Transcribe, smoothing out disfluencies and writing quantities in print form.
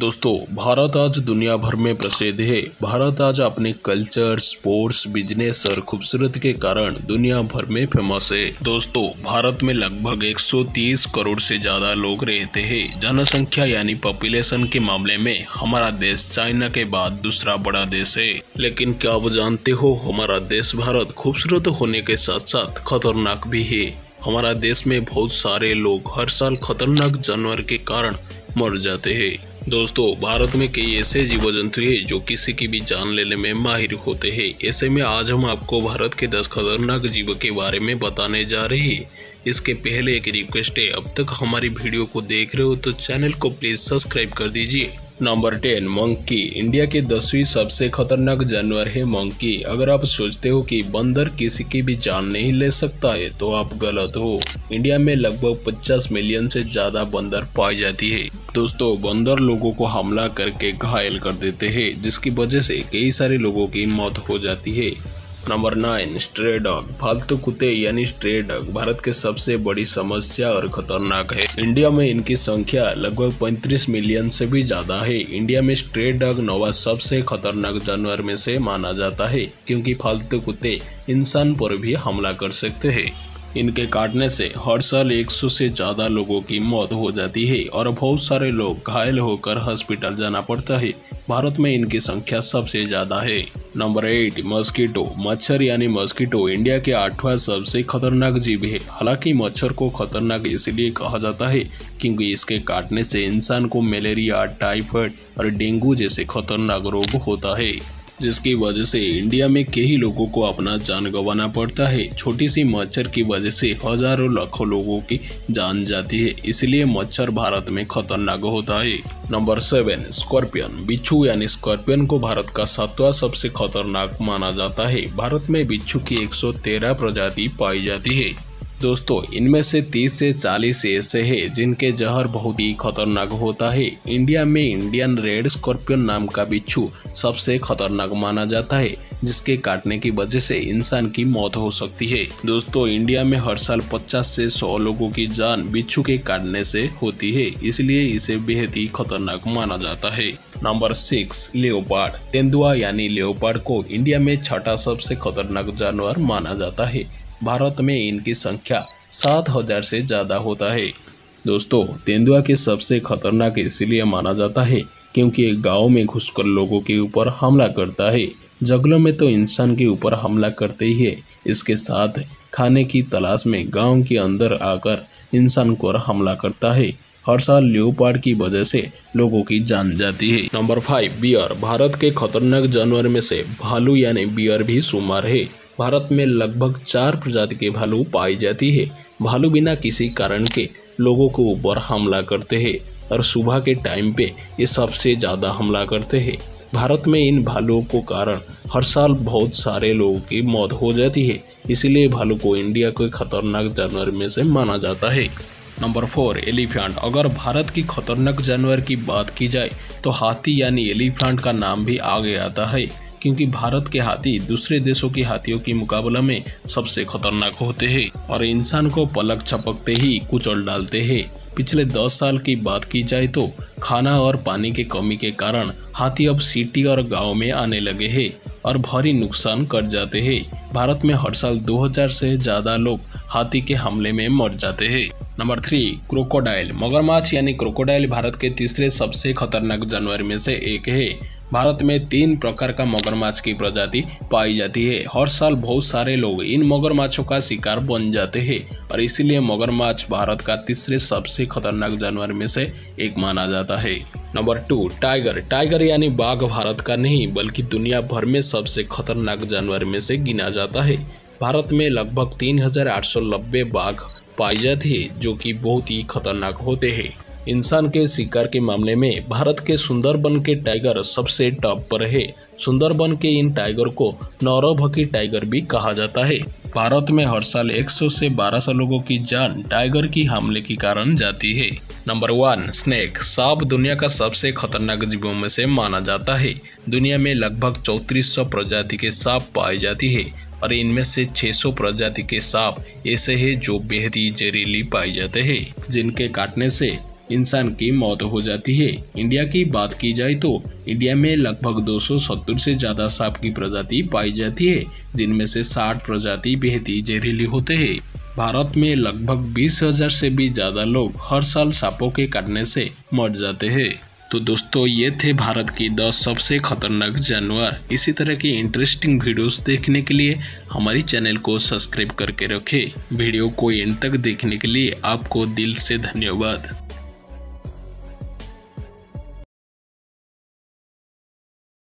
दोस्तों, भारत आज दुनिया भर में प्रसिद्ध है। भारत आज अपने कल्चर, स्पोर्ट्स, बिजनेस और खूबसूरती के कारण दुनिया भर में फेमस है। दोस्तों, भारत में लगभग 130 करोड़ से ज्यादा लोग रहते हैं। जनसंख्या यानी पॉपुलेशन के मामले में हमारा देश चाइना के बाद दूसरा बड़ा देश है। लेकिन क्या आप जानते हो, हमारा देश भारत खूबसूरत होने के साथ साथ खतरनाक भी है। हमारा देश में बहुत सारे लोग हर साल खतरनाक जानवर के कारण मर जाते हैं। दोस्तों, भारत में कई ऐसे जीव जंतु हैं जो किसी की भी जान लेने में माहिर होते हैं। ऐसे में आज हम आपको भारत के 10 खतरनाक जीवों के बारे में बताने जा रहे हैं। इसके पहले एक रिक्वेस्ट है, अब तक हमारी वीडियो को देख रहे हो तो चैनल को प्लीज सब्सक्राइब कर दीजिए। Number 10, monkey. इंडिया के 10वीं सबसे खतरनाक जानवर है मंकी। अगर आप सोचते हो कि बंदर किसी की भी जान नहीं ले सकता है तो आप गलत हो। इंडिया में लगभग 50 मिलियन से ज्यादा बंदर पाई जाती है। दोस्तों, बंदर लोगों को हमला करके घायल कर देते हैं, जिसकी वजह से कई सारे लोगों की मौत हो जाती है। Number 9, stray dog. फालतू कुत्ते यानी स्ट्रे डॉग भारत के सबसे बड़ी समस्या और खतरनाक है। इंडिया में इनकी संख्या लगभग 35 मिलियन से भी ज्यादा है। इंडिया में स्ट्रे डॉग 9वां सबसे खतरनाक जानवर में से माना जाता है, क्योंकि फालतू कुत्ते इंसान पर भी हमला कर सकते हैं। इनके काटने से हर साल 100 से ज्यादा लोगों की मौत हो जाती है और बहुत सारे लोग घायल होकर हॉस्पिटल जाना पड़ता है। भारत में इनकी संख्या सबसे ज्यादा है। Number 8, mosquito. मच्छर यानी मस्कीटो इंडिया के 8वां सबसे खतरनाक जीव है। हालांकि मच्छर को खतरनाक इसलिए कहा जाता है क्योंकि इसके काटने से इंसान को मलेरिया, टाइफाइड और डेंगू जैसे खतरनाक रोग होता है, जिसकी वजह से इंडिया में कई लोगों को अपना जान गंवाना पड़ता है। छोटी सी मच्छर की वजह से हजारों लाखों लोगों की जान जाती है, इसलिए मच्छर भारत में खतरनाक होता है। Number 7, scorpion. बिच्छू यानी स्कॉर्पियन को भारत का 7वां सबसे खतरनाक माना जाता है। भारत में बिच्छू की 113 प्रजाति पाई जाती है। दोस्तों, इनमें से 30 से 40 ऐसे हैं जिनके जहर बहुत ही खतरनाक होता है। इंडिया में इंडियन रेड स्कॉर्पियन नाम का बिच्छू सबसे खतरनाक माना जाता है, जिसके काटने की वजह से इंसान की मौत हो सकती है। दोस्तों, इंडिया में हर साल 50 से 100 लोगों की जान बिच्छू के काटने से होती है, इसलिए इसे बेहद ही खतरनाक माना जाता है। Number 6, leopard. तेंदुआ यानी लेओपार्ड को इंडिया में 6वां सबसे खतरनाक जानवर माना जाता है। भारत में इनकी संख्या 7000 से ज्यादा होता है। दोस्तों, तेंदुआ के सबसे खतरनाक इसलिए माना जाता है क्योंकि एक गांव में घुसकर लोगों के ऊपर हमला करता है। जंगलों में तो इंसान के ऊपर हमला करते ही है, इसके साथ खाने की तलाश में गांव के अंदर आकर इंसान पर हमला करता है। हर साल लेओपार्ड की वजह से लोगों की जान जाती है। Number 5, beer. भारत के खतरनाक जानवर में से भालू यानी बियर भी शुमार है। भारत में लगभग 4 प्रजाति के भालू पाई जाती है। भालू बिना किसी कारण के लोगों के ऊपर हमला करते हैं और सुबह के टाइम पे ये सबसे ज्यादा हमला करते हैं। भारत में इन भालुओं को कारण हर साल बहुत सारे लोगों की मौत हो जाती है, इसलिए भालू को इंडिया के खतरनाक जानवर में से माना जाता है। Number 4, elephant. अगर भारत की खतरनाक जानवर की बात की जाए तो हाथी यानी एलिफेंट का नाम भी आगे आता है, क्योंकि भारत के हाथी दूसरे देशों के हाथियों के मुकाबले में सबसे खतरनाक होते हैं और इंसान को पलक झपकते ही कुचल डालते हैं। पिछले 10 साल की बात की जाए तो खाना और पानी की कमी के कारण हाथी अब सिटी और गांव में आने लगे हैं और भारी नुकसान कर जाते हैं। भारत में हर साल 2000 से ज्यादा लोग हाथी के हमले में मर जाते हैं। Number 3, crocodile. मगरमच्छ यानी क्रोकोडाइल भारत के तीसरे सबसे खतरनाक जानवर में से एक है। भारत में 3 प्रकार का मगरमच्छ की प्रजाति पाई जाती है। हर साल बहुत सारे लोग इन मगरमच्छों का शिकार बन जाते हैं और इसीलिए मगरमच्छ भारत का तीसरे सबसे खतरनाक जानवर में से एक माना जाता है। Number 2, tiger. टाइगर यानी बाघ भारत का नहीं बल्कि दुनिया भर में सबसे खतरनाक जानवर में से गिना जाता है। भारत में लगभग 3890 बाघ पाई जाती है, जो कि बहुत ही खतरनाक होते हैं। इंसान के शिकार के मामले में भारत के सुंदरबन के टाइगर सबसे टॉप पर है। सुंदरबन के इन टाइगर को नौरभकी टाइगर भी कहा जाता है। भारत में हर साल 100 से 1200 लोगों की जान टाइगर की हमले के कारण जाती है। Number 1, snake. सांप दुनिया का सबसे खतरनाक जीवों में से माना जाता है। दुनिया में लगभग 3400 प्रजाति के सांप पाई जाती है और इनमें से 600 प्रजाति के सांप ऐसे हैं जो बेहद ही जहरीली पाई जाते हैं, जिनके काटने से इंसान की मौत हो जाती है। इंडिया की बात की जाए तो इंडिया में लगभग 270 से ज्यादा सांप की प्रजाति पाई जाती है, जिनमें से 60 प्रजाति बेहद ही जहरीली होते हैं। भारत में लगभग 20,000 से भी ज्यादा लोग हर साल सांपों के काटने से मर जाते हैं। तो दोस्तों, ये थे भारत की 10 सबसे खतरनाक जानवर। इसी तरह की इंटरेस्टिंग वीडियोस देखने के लिए हमारी चैनल को सब्सक्राइब करके रखें। वीडियो को एंड तक देखने के लिए आपको दिल से धन्यवाद।